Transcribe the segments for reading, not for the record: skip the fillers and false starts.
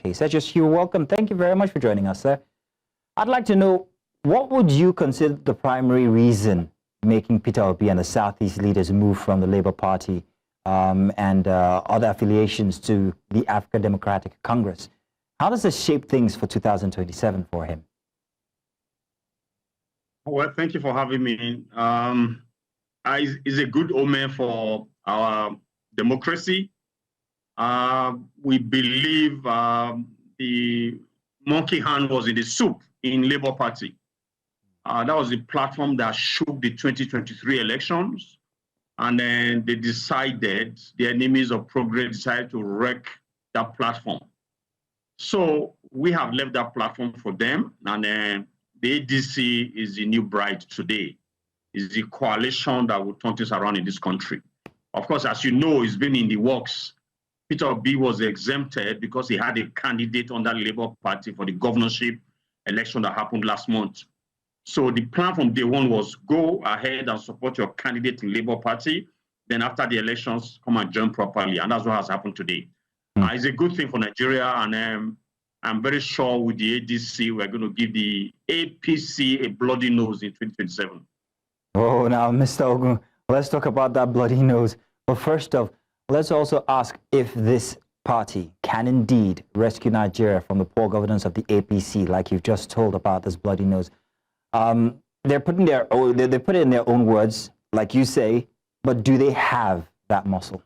Okay, Sergius, you're welcome. Thank you very much for joining us, sir. I'd like to know, what would you consider the primary reason making Peter Obi and the Southeast leaders move from the Labour Party and other affiliations to the African Democratic Congress? How does this shape things for 2027 for him? Well, thank you for having me. It's a good omen for our democracy. We believe the monkey hand was in the soup in Labour Party. That was the platform that shook the 2023 elections. And then they decided, the enemies of progress decided to wreck that platform. So we have left that platform for them. And then the ADC is the new bride today. It's the coalition that will turn things around in this country. Of course, as you know, it's been in the works. Peter Obi was exempted because he had a candidate on that Labour Party for the governorship election that happened last month. So the plan from day one was go ahead and support your candidate in Labour Party. Then after the elections, come and join properly. And that's what has happened today. It's a good thing for Nigeria. And I'm very sure with the ADC, we're going to give the APC a bloody nose in 2027. Oh, now, Mr. Ogun, let's talk about that bloody nose. But first off, let's also ask if this party can indeed rescue Nigeria from the poor governance of the APC, like you've just told about this bloody nose. They put it in their own words, like you say, but do they have that muscle?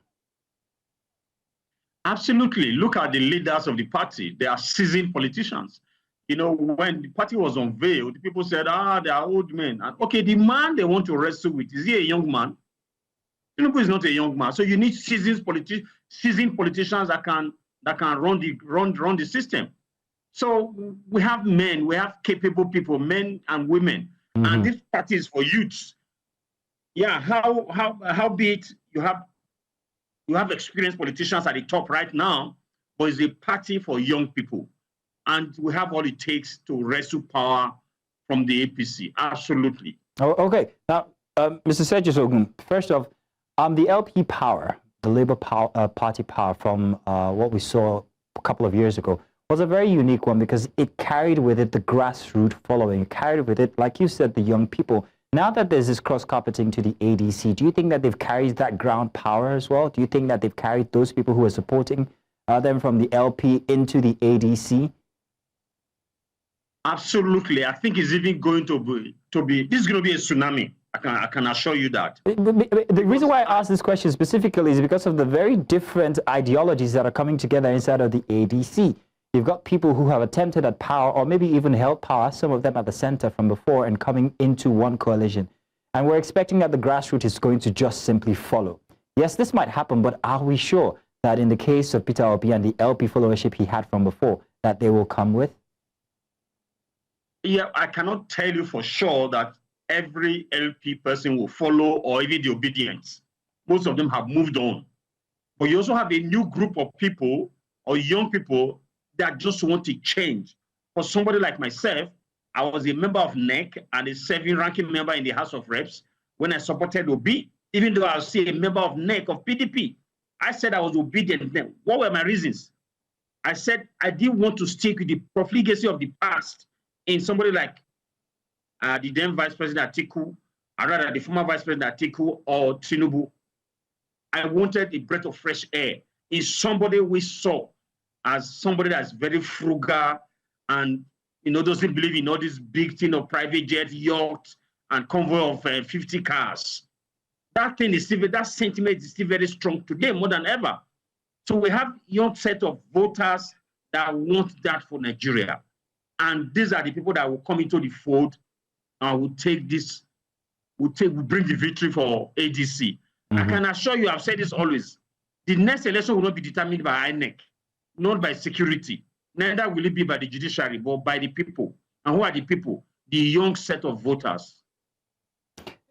Absolutely. Look at the leaders of the party. They are seasoned politicians. You know, when the party was unveiled, people said, they are old men. And okay, the man they want to wrestle with, is he a young man? Tinubu is not a young man. So you need seasoned politicians that can run the system. So we have men, we have capable people, men and women. Mm-hmm. And this party is for youths. Yeah, how be it you have experienced politicians at the top right now, but it's a party for young people. And we have all it takes to wrestle power from the APC. Absolutely. Oh, okay. Now, Mr. Sergius Ogun, first off, the LP power, the Labour Party power from what we saw a couple of years ago, was a very unique one because it carried with it the grassroots following. It carried with it, like you said, the young people. Now that there's this cross-carpeting to the ADC, do you think that they've carried that ground power as well? Do you think that they've carried those people who are supporting them from the LP into the ADC? Absolutely. I think it's even going to be this is going to be a tsunami. I can assure you that. The reason why I asked this question specifically is because of the very different ideologies that are coming together inside of the ADC. You've got people who have attempted at power or maybe even held power, some of them at the center from before, and coming into one coalition. And we're expecting that the grassroots is going to just simply follow. Yes, this might happen, but are we sure that in the case of Peter Obi and the LP followership he had from before, that they will come with? Yeah, I cannot tell you for sure that every LP person will follow or even the obedience. Most of them have moved on. But you also have a new group of people or young people that just want to change. For somebody like myself, I was a member of NEC and a serving ranking member in the House of Reps when I supported Obi, even though I was still a member of NEC of PDP. I said I was obedient to them. What were my reasons? I said I didn't want to stick with the profligacy of the past in somebody like the then Vice President Atiku, or rather the former Vice President Atiku or Tinubu. I wanted a breath of fresh air in somebody we saw as somebody that's very frugal and, you know, doesn't believe in all this big thing of private jet, yacht, and convoy of 50 cars. That thing is still, that sentiment is still very strong today, more than ever. So we have a young set of voters that want that for Nigeria. And these are the people that will come into the fold and will take this, will bring the victory for ADC. Mm-hmm. I can assure you, I've said this always, the next election will not be determined by INEC, not by security. Neither will it be by the judiciary, but by the people. And who are the people? The young set of voters.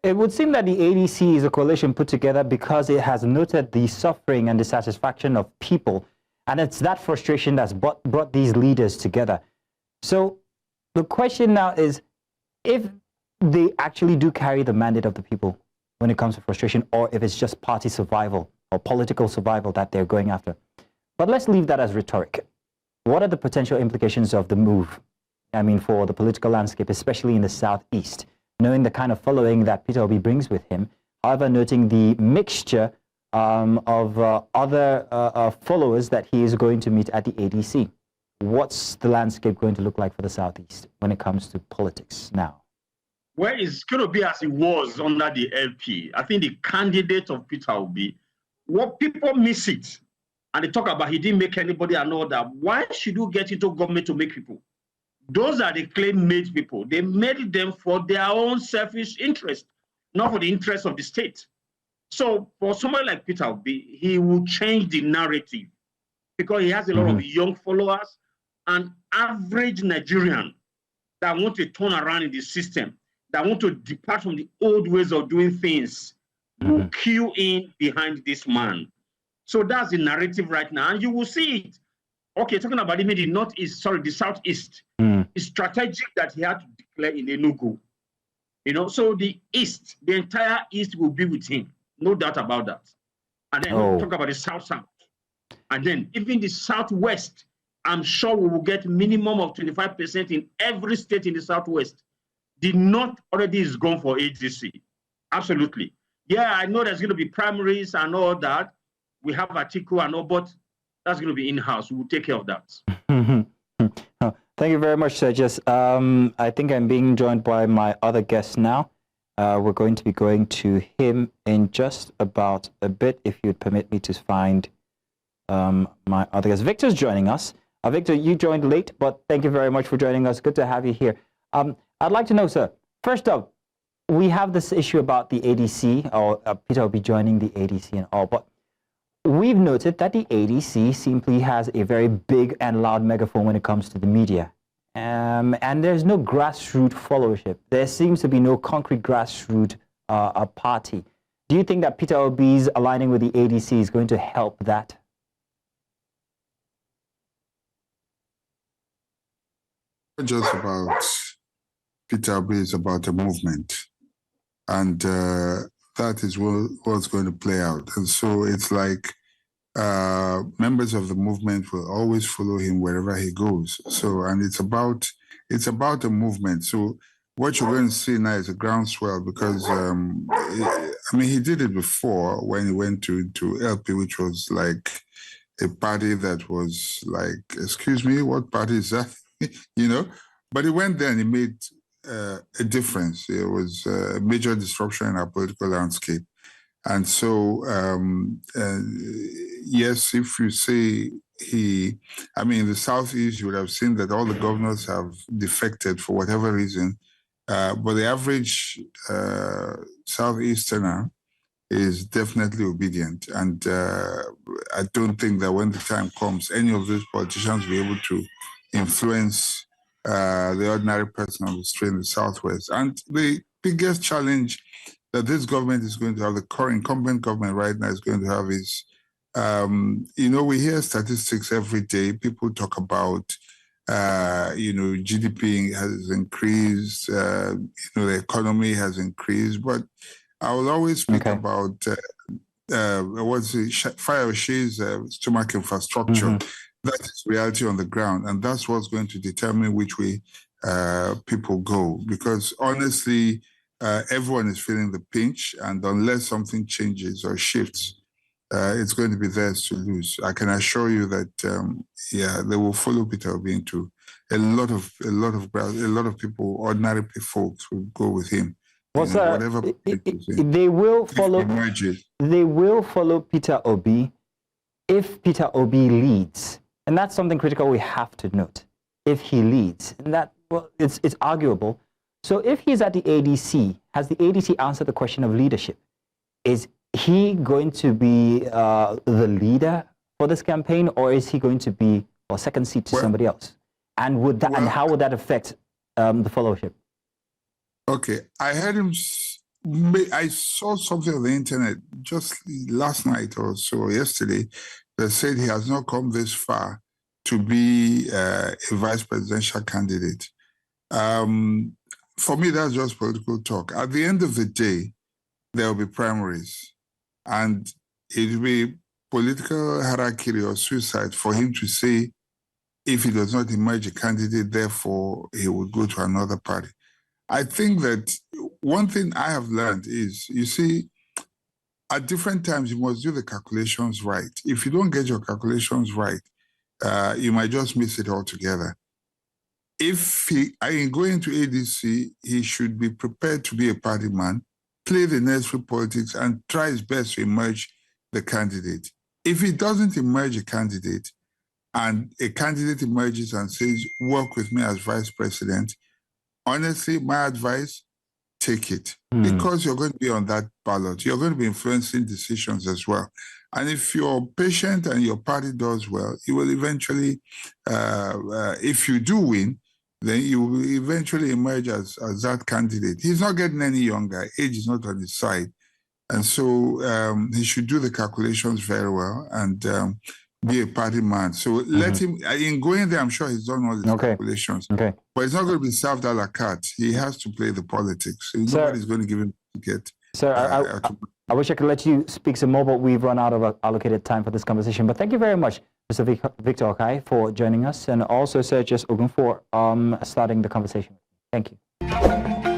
It would seem that the ADC is a coalition put together because it has noted the suffering and dissatisfaction of people. And it's that frustration that's brought these leaders together. So the question now is, if they actually do carry the mandate of the people when it comes to frustration, or if it's just party survival or political survival that they're going after. But let's leave that as rhetoric. what are the potential implications of the move? I mean, for the political landscape, especially in the Southeast, knowing the kind of following that Peter Obi brings with him, however, noting the mixture of other followers that he is going to meet at the ADC. What's the landscape going to look like for the Southeast when it comes to politics now? Well, it's going to be as it was under the LP. I think the candidate of Peter Obi, what people miss it, and they talk about he didn't make anybody and all that. Why should you get into government to make people? Those are the claim-made people. They made them for their own selfish interest, not for the interest of the state. So for somebody like Peter Obi, he will change the narrative because he has a lot of young followers and average Nigerian that want to turn around in the system, that want to depart from the old ways of doing things, will queue in behind this man. So that's the narrative right now, and you will see it. Okay, talking about even the northeast, sorry, the southeast, it's strategic that he had to declare in Enugu. You know, so the east, the entire east will be with him, no doubt about that. And then we'll talk about the south, and then even the southwest. I'm sure we will get minimum of 25% in every state in the southwest. The north already is gone for ADC, absolutely. Yeah, I know there's going to be primaries and all that. We have Atiku and all, but that's going to be in-house. We will take care of that. Thank you very much, Sergius. I think I'm being joined by my other guest now. We're going to be going to him in just about a bit, if you'd permit me to find my other guest. Victor's joining us. Victor, you joined late, but thank you very much for joining us. Good to have you here. I'd like to know, sir, first up, we have this issue about the ADC, or Peter will be joining the ADC and all, but we've noted that the ADC simply has a very big and loud megaphone when it comes to the media. And there's no grassroots followership. There seems to be no concrete grassroots party. Do you think that Peter Obi's aligning with the ADC is going to help that? Just about Peter Obi is about a movement, and that is what's going to play out. And so it's like members of the movement will always follow him wherever he goes. So, and it's about a movement. So what you're going to see now is a groundswell because I mean, he did it before when he went to LP, which was like a party that was like, excuse me, what party is that? You know, but he went there and he made a difference. It was a major disruption in our political landscape. And so, yes, if you say I mean, in the Southeast, you would have seen that all the governors have defected for whatever reason. But the average Southeasterner is definitely obedient. And I don't think that when the time comes, any of those politicians will be able to influence the ordinary person on the street in the Southwest. And the biggest challenge that this government is going to have, the current incumbent government right now is going to have is, you know, we hear statistics every day. People talk about, you know, GDP has increased, you know, the economy has increased, but I will always speak about what's the Fayosh's stomach infrastructure. That is reality on the ground, and that's what's going to determine which way people go. Because honestly, everyone is feeling the pinch, and unless something changes or shifts, it's going to be theirs to lose. I can assure you that, yeah, they will follow Peter Obi into a lot of people, ordinary folks, will go with him. Well, sir, whatever they will follow. They will follow Peter Obi if Peter Obi leads. And that's something critical we have to note. If he leads, and that, well, it's arguable. So if he's at the ADC, has the ADC answered the question of leadership? Is he going to be the leader for this campaign, or is he going to be a second seat to somebody else? And would that, and how would that affect the followership? Okay, I heard him. I saw something on the internet just last night or so, yesterday, that said he has not come this far to be a vice presidential candidate. For me, that's just political talk. At the end of the day, there will be primaries, and it will be political harakiri or suicide for him to say if he does not emerge a candidate, therefore he would go to another party. I think that one thing I have learned is, you see, at different times you must do the calculations right. If you don't get your calculations right, you might just miss it altogether. If in going to ADC, he should be prepared to be a party man, play the necessary politics, and try his best to emerge the candidate. If he doesn't emerge a candidate, and a candidate emerges and says, work with me as vice president, honestly, my advice, take it. Because you're going to be on that ballot. You're going to be influencing decisions as well. And if you're patient and your party does well, you will eventually, if you do win, then you will eventually emerge as that candidate. He's not getting any younger. Age is not on his side. And so he should do the calculations very well and be a party man. So let him, in going there, I'm sure he's done all his calculations. But it's not going to be served a la carte. He has to play the politics. Nobody's going to give him a ticket. Sir, I wish I could let you speak some more, but we've run out of allocated time for this conversation. But thank you very much, Mr. Victor Okhai, for joining us, and also Sergius Ogun for starting the conversation. Thank you.